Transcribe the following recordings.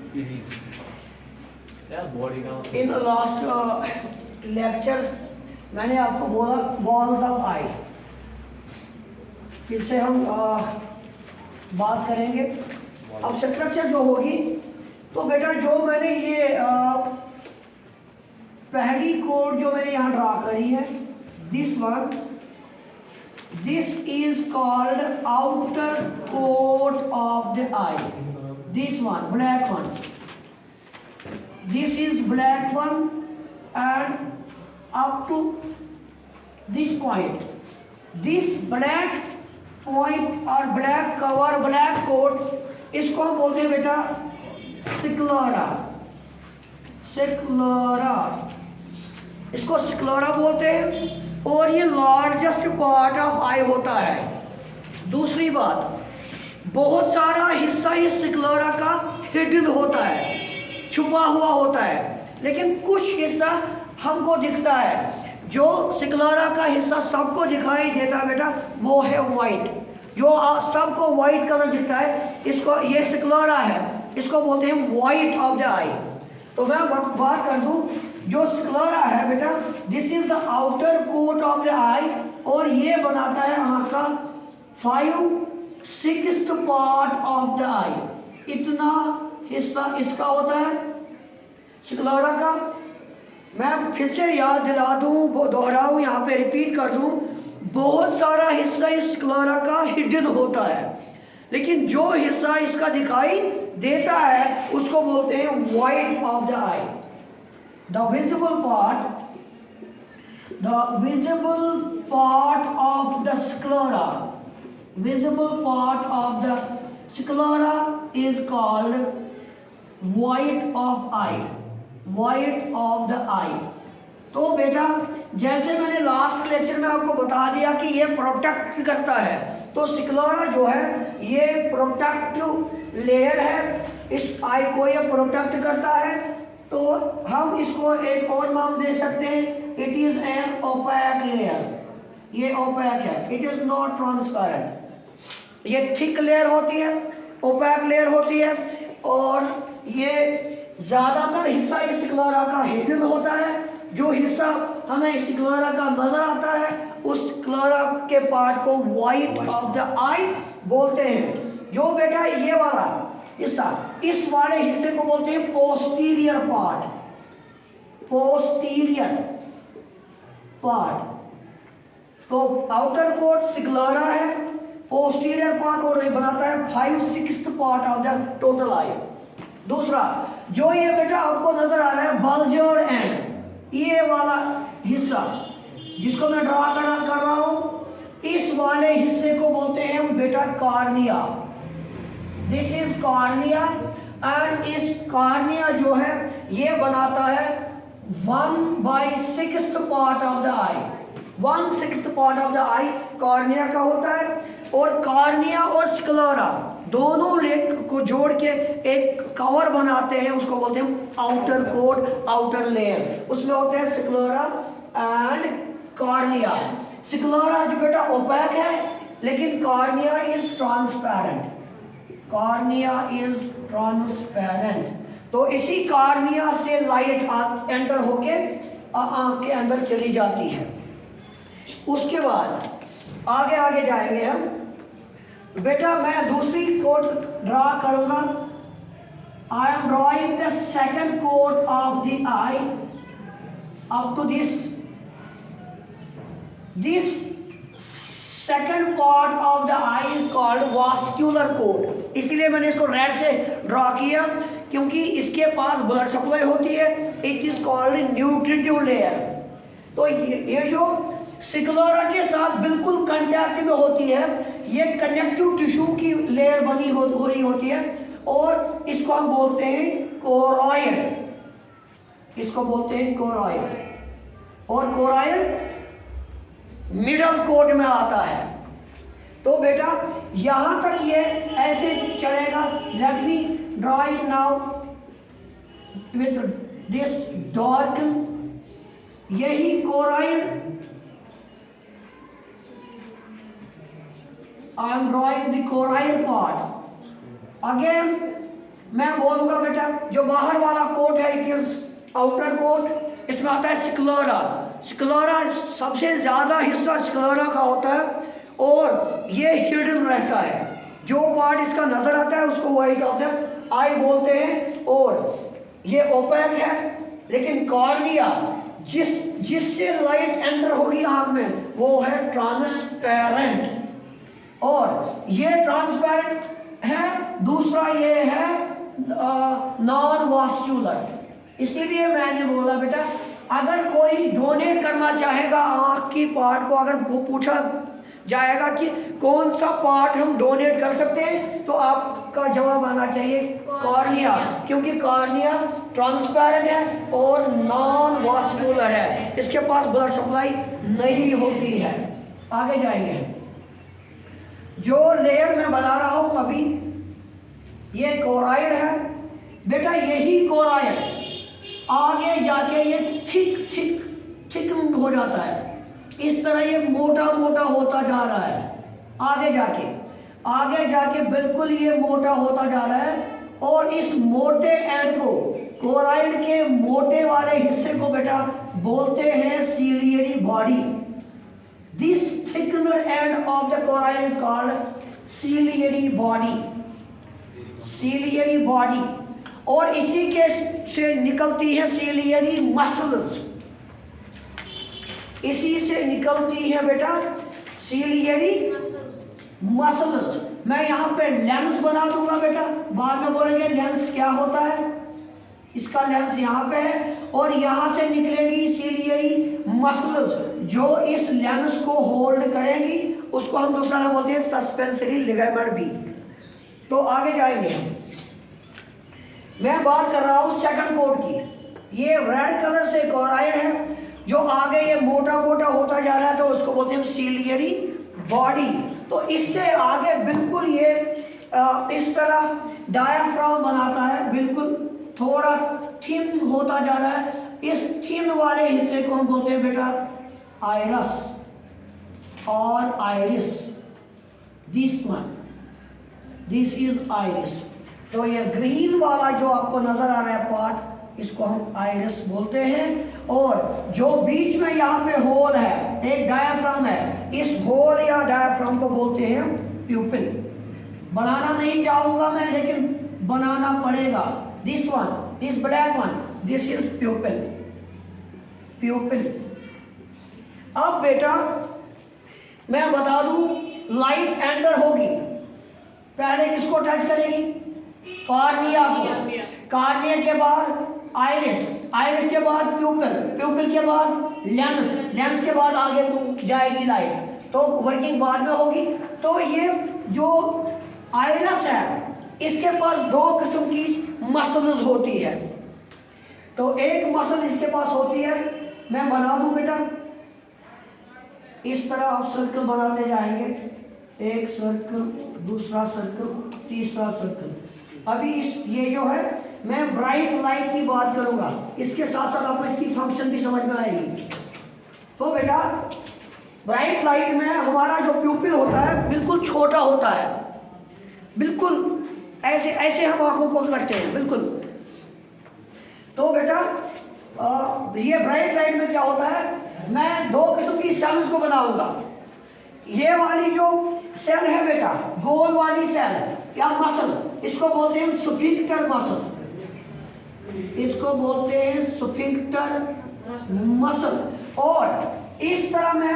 In last lecture मैंने आपको बोला बॉल्स ऑफ आई। फिर से हम बात करेंगे अब स्ट्रक्चर जो होगी। तो बेटा जो मैंने ये पहली कोड जो मैंने यहाँ ड्रा करी है, this one, this is called outer coat of the eye. This one black one, this is black one, and up to this point, this black point और black cover, black coat, इसको हम बोलते हैं बेटा sclera. Sclera, इसको sclera बोलते हैं और ये लार्जेस्ट पार्ट ऑफ आई होता है। दूसरी बात, बहुत सारा हिस्सा इस स्क्लेरा का हिडन होता है, छुपा हुआ होता है, लेकिन कुछ हिस्सा हमको दिखता है। जो स्क्लेरा का हिस्सा सबको दिखाई देता है बेटा, वो है वाइट। जो सबको वाइट कलर दिखता है, इसको ये स्क्लेरा है, इसको बोलते हैं वाइट ऑफ द आई। तो मैं बात कर दूं, जो स्क्लेरा है बेटा, this is the outer coat of the eye, और ये बनाता है आपका 5/6 पार्ट ऑफ द आई। इतना हिस्सा इसका होता है स्क्लेरा का। मैं फिर से याद दिला दूं, दोहराऊं, यहाँ पे रिपीट कर दूं, बहुत सारा हिस्सा इस स्क्लेरा का हिडन होता है, लेकिन जो हिस्सा इसका दिखाई देता है उसको बोलते हैं white of the I. The visible part of the sclera, visible part of the sclera is called white of eye, white of the eye। तो बेटा जैसे मैंने लास्ट लेक्चर में आपको बता दिया कि ये प्रोटेक्ट करता है, तो स्क्लेरा जो है ये प्रोटेक्टिव लेयर है, इस आई को ये प्रोटेक्ट करता है। तो हम इसको एक और नाम दे सकते हैं, it is an opaque layer. ये ओपैक है, इट इज नॉट ट्रांसपेरेंट। ये थिक लेयर होती है, ओपैक लेयर होती है, और ये ज़्यादातर हिस्सा इस स्क्लेरा का हिडन होता है। जो हिस्सा हमें इस स्क्लेरा का नजर आता है, उस स्क्लेरा के पार्ट को वाइट ऑफ द आई बोलते हैं। जो बेटा ये वाला हिस्सा, इस वाले हिस्से को बोलते हैं पोस्टीरियर पार्ट, पोस्टीरियर पार्ट। तो आउटर कोट स्क्लेरा है, पोस्टीरियर पार्ट, और ये बनाता है 5/6 part of the total I. दूसरा जो ये बेटा आपको नजर आ रहा है बल्जर एंड, ये वाला हिस्सा जिसको मैं ड्रा कर रहा हूं, इस वाले हिस्से को बोलते हैं बेटा cornea. This is cornea, and इस कार्निया जो है ये बनाता है 1/6 part of the I. 1/6 part of the I cornea का होता है, और कार्निया और स्क्लेरा दोनों लेग को जोड़ के एक कवर बनाते हैं, उसको बोलते हैं आउटर कोट, आउटर लेयर। उसमें होते हैं स्क्लेरा एंड कार्निया। स्क्लेरा जो बेटा ओपैक है, लेकिन cornea is transparent, cornea is transparent. तो इसी कार्निया से लाइट एंटर होके आंख के अंदर चली जाती है। उसके बाद आगे जाएंगे हम। बेटा मैं दूसरी कोट ड्रा करूंगा। I am drawing the second coat of the eye up to this second part of the eye is called vascular coat. इसलिए मैंने इसको रेड से ड्रा किया, क्योंकि इसके पास ब्लड सप्लाई होती है। It is called nutritive layer. तो ये जो स्क्लेरा के साथ बिल्कुल कांटेक्ट में होती है, ये कनेक्टिव टिश्यू की लेयर बनी हो रही होती है, और इसको हम बोलते हैं कोरॉइड। इसको बोलते हैं कोरॉइड, और कोरॉइड मिडल कोट में आता है। तो बेटा यहां तक ये ऐसे चलेगा। Let me draw it now with this dark, यही choroid. I am drawing the choroid part. Again मैं बोलूंगा बेटा जो बाहर वाला कोट है इट इज आउटर कोट, इसमें आता है स्क्लेरा। स्क्लेरा सबसे ज़्यादा हिस्सा स्क्लेरा का होता है और ये हिडन रहता है। जो पार्ट इसका नजर आता है उसको वाइट ऑफ द आई बोलते हैं और ये ओपेक है। लेकिन कॉर्निया जिससे लाइट एंटर होगी आँख में वो है ट्रांसपेरेंट, और ये ट्रांसपेरेंट है। दूसरा ये है नॉन वास्कुलर। इसीलिए मैंने बोला बेटा अगर कोई डोनेट करना चाहेगा आँख की पार्ट को, अगर वो पूछा जाएगा कि कौन सा पार्ट हम डोनेट कर सकते हैं, तो आपका जवाब आना चाहिए कॉर्निया, क्योंकि कॉर्निया ट्रांसपेरेंट है और नॉन वास्कुलर है, इसके पास ब्लड सप्लाई नहीं होती है। आगे जाएंगे। जो लेयर मैं बना रहा हूं अभी ये कोराइड है बेटा। यही कोराइड आगे जाके ये थिक हो जाता है। इस तरह ये मोटा मोटा होता जा रहा है। आगे जाके बिल्कुल ये मोटा होता जा रहा है और इस मोटे एंड को, कोराइड के मोटे वाले हिस्से को बेटा बोलते हैं ciliary body. This thickened end of the choroid is called ciliary body. Ciliary body, और इसी के से निकलती है ciliary muscles। इसी से निकलती है बेटा ciliary muscles। मैं यहाँ पे लेंस बना दूंगा बेटा, बाद में बोलेंगे लेंस क्या होता है। इसका लेंस यहाँ पे है और यहाँ से निकलेगी सीलियरी मसल्स जो इस लेंस को होल्ड करेंगी, उसको हम दूसरा नाम बोलते हैं सस्पेंसरी लिगामेंट भी। तो आगे जाएंगे हम। मैं बात कर रहा हूँ सेकंड कोड की। ये रेड कलर से कोराइड है जो आगे ये मोटा मोटा होता जा रहा है, तो उसको बोलते हैं सीलियरी बॉडी। तो इससे आगे बिल्कुल ये इस तरह डायाफ्राम बनाता है, बिल्कुल थोड़ा थिन होता जा रहा है। इस थिन वाले हिस्से को हम बोलते हैं बेटा आइरस और आइरिस। This is iris. तो ये ग्रीन वाला जो आपको नजर आ रहा है पार्ट, इसको हम आइरिस बोलते हैं। और जो बीच में यहाँ पे होल है, एक डायाफ्राम है, इस होल या डायाफ्राम को बोलते हैं प्यूपिल। बनाना नहीं चाहूंगा मैं, लेकिन बनाना पड़ेगा। This one, this black one, this is pupil. अब बेटा मैं बता दूं, लाइट एंटर होगी, पहले किसको टच करेगी? कॉर्निया को। कॉर्निया के बाद आइरिस, आइरिस के बाद प्यूपिल, प्यूपिल के बाद लेंस, लेंस के बाद आगे जाएगी लाइट, तो वर्किंग बाद में होगी। तो ये जो आइरिस है इसके पास दो किस्म की मसल्स होती है। तो एक मसल इसके पास होती है, मैं बना दूं बेटा, इस तरह आप सर्कल बनाते जाएंगे, एक सर्कल, दूसरा सर्कल, तीसरा सर्कल। अभी ये जो है मैं ब्राइट लाइट की बात करूंगा, इसके साथ साथ आपको इसकी फंक्शन भी समझ में आएगी। तो बेटा ब्राइट लाइट में हमारा जो प्यूपिल होता है बिल्कुल छोटा होता है, बिल्कुल ऐसे ऐसे हम आंखों को करते हैं बिल्कुल। तो बेटा ये ब्राइट लाइट में क्या होता है, मैं दो किस्म की सेल्स को बनाऊंगा। ये वाली जो सेल है बेटा, गोल वाली सेल या मसल, इसको बोलते हैं स्फिंक्टर मसल, इसको बोलते हैं स्फिंक्टर मसल। और इस तरह मैं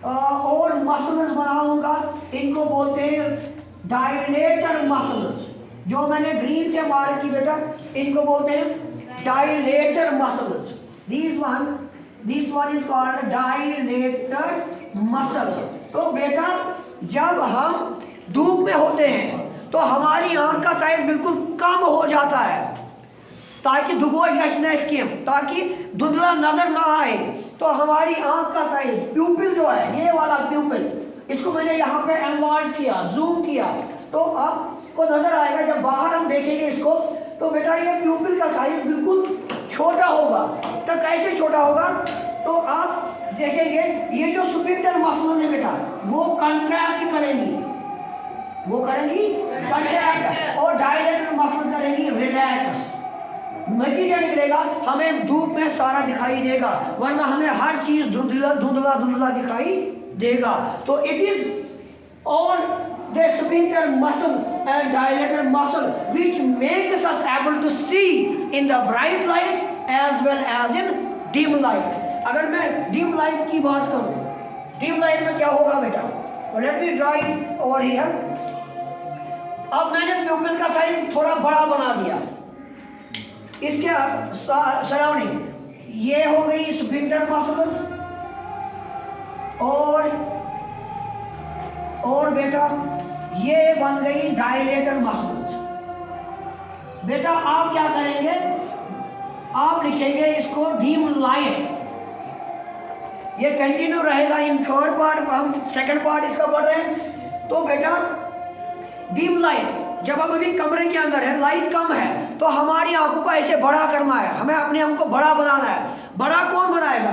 और मसल्स बनाऊंगा, इनको बोलते हैं डायलेटर मसल्स। जो मैंने ग्रीन से मार्क की बेटा, इनको बोलते हैं dilator muscles. This one is called dilator muscle. तो बेटा जब हम धूप में होते हैं तो हमारी आंख का साइज बिल्कुल कम हो जाता है, ताकि ताकि धुंधला नजर ना आए। तो हमारी आंख का साइज प्यूपिल जो है, ये वाला प्यूपिल, इसको मैंने यहाँ पे एनलार्ज किया, जूम किया, तो आपको नजर आएगा जब बाहर हम देखेंगे इसको, तो बेटा ये प्यूपिल का साइज बिल्कुल छोटा होगा। तो कैसे छोटा होगा, तो आप देखेंगे ये जो स्फिंक्टर मसल्स है बेटा वो कंट्रैक्ट करेंगी, कंट्रैक्ट, और डायलेटर मसल्स करेंगी नतीजा निकलेगा हमें धूप में सारा दिखाई देगा, वरना हमें हर चीज धुंधला धुंधला धुंधला दिखाई देगा। तो it is all the sphincter muscle and dilator muscle which makes us able to see in the bright light as well as in dim light. अगर मैं डिम लाइट की बात करूं, डिम लाइट में क्या होगा बेटा, let me draw it over here. अब मैंने प्यूपिल का साइज थोड़ा बड़ा बना दिया, इसके सराउंडिंग ये हो गई स्फिंक्टर मसल्स और बेटा ये बन गई डायलेटर मसल्स। बेटा आप क्या करेंगे, आप लिखेंगे इसको डीम लाइट, ये कंटिन्यू रहेगा इन थर्ड पार्ट, हम सेकंड पार्ट इसका पढ़ रहे हैं। तो बेटा डीम लाइट, जब हम अभी कमरे के अंदर है, लाइट कम है, तो हमारी आंखों को ऐसे बड़ा करना है, हमें अपने आंखों को बड़ा बनाना है। बड़ा कौन बनाएगा,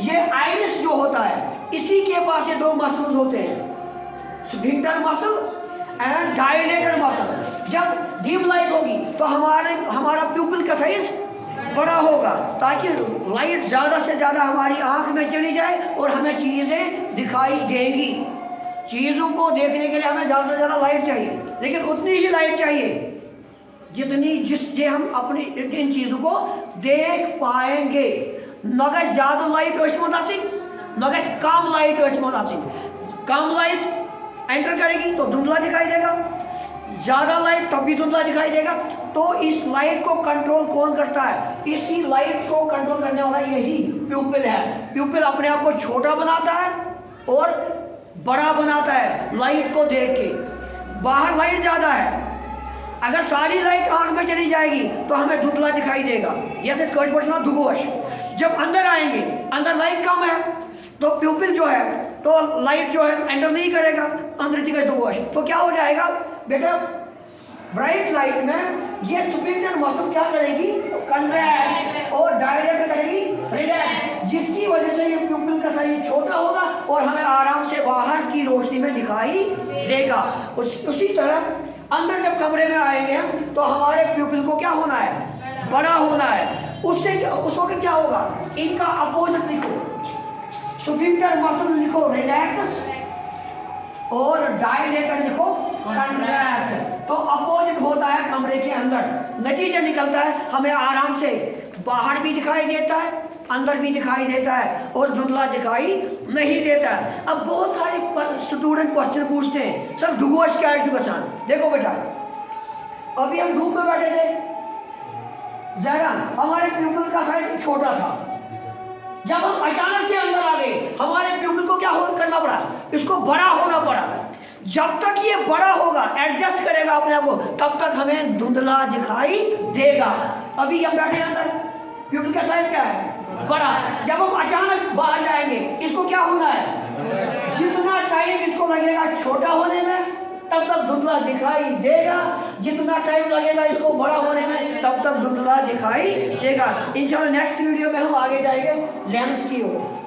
ये आइरिस जो होता है, इसी के पास ये दो मसल्स होते हैं, sphincter muscle and dilator muscle. जब डीम लाइट होगी तो हमारा प्यूपिल का साइज बड़ा होगा, ताकि लाइट ज़्यादा से ज़्यादा हमारी आंख में चली जाए और हमें चीज़ें दिखाई देंगी। चीज़ों को देखने के लिए हमें ज़्यादा से ज़्यादा लाइट चाहिए, लेकिन उतनी ही लाइट चाहिए जिससे हम अपनी इन चीज़ों को देख पाएंगे। नगस ज़्यादा लाइट नगस कम लाइट कम लाइट एंटर करेगी तो धुंधला दिखाई देगा, ज़्यादा लाइट तब भी धुंधला दिखाई देगा। तो इस लाइट को कंट्रोल कौन करता है, इसी लाइट को कंट्रोल करने वाला यही प्यूपिल है। प्यूपिल अपने आप को छोटा बनाता है और बड़ा बनाता है लाइट को देख के। बाहर लाइट ज़्यादा है, अगर सारी लाइट आंख में चली जाएगी तो हमें धुंधला दिखाई देगा, यह दुगोश। जब अंदर आएंगे, अंदर लाइट कम है तो प्यूपिल जो है तो लाइट जो है एंटर नहीं करेगा, अंदर दिखेगा दुगोश। तो क्या हो जाएगा बेटा, ब्राइट लाइट में ये स्फिंक्टर मसल क्या करेगी, कंट्रैक्ट, और डायलेट करेगी रिलैक्स, जिसकी वजह से ये प्यूपिल का साइज छोटा होगा और हमें आराम से बाहर की रोशनी में दिखाई देगा। उसी तरह अंदर जब कमरे में आएंगे हम, तो हमारे प्यूपिल को क्या होना है, बड़ा होना है। उस वक्त क्या होगा, इनका अपोजिट लिखो, स्फिंक्टर मसल लिखो रिलैक्स और डायलेटर लिखो कंट्रैक्ट। तो अपोजिट होता है कमरे के अंदर, नतीजा निकलता है हमें आराम से बाहर भी दिखाई देता है, अंदर भी दिखाई देता है और धुंधला दिखाई नहीं देता है। अब बहुत सारे स्टूडेंट क्वेश्चन पूछते हैं, सर दुगोश क्या है एजुकेशन। देखो बेटा, अभी हम धूप में बैठे थे, जरा हमारे प्यूपिल का साइज छोटा था, जब हम अचानक से अंदर आ गए हमारे प्यूपिल को क्या करना पड़ा, इसको बड़ा होना पड़ा। जब तक ये बड़ा होगा, एडजस्ट करेगा अपने आप को, तब तक हमें धुंधला दिखाई देगा। अभी हम बैठे अंदर, प्यूपिल का साइज क्या है, बड़ा। जब हम अचानक बाहर जाएंगे, इसको क्या होना है, जितना टाइम इसको लगेगा छोटा होने में तब तक धुंधला दिखाई देगा, जितना टाइम लगेगा इसको बड़ा होने में तब तक धुंधला दिखाई देगा। इंशाल्लाह नेक्स्ट वीडियो में हम आगे जाएंगे लेंस की ओर।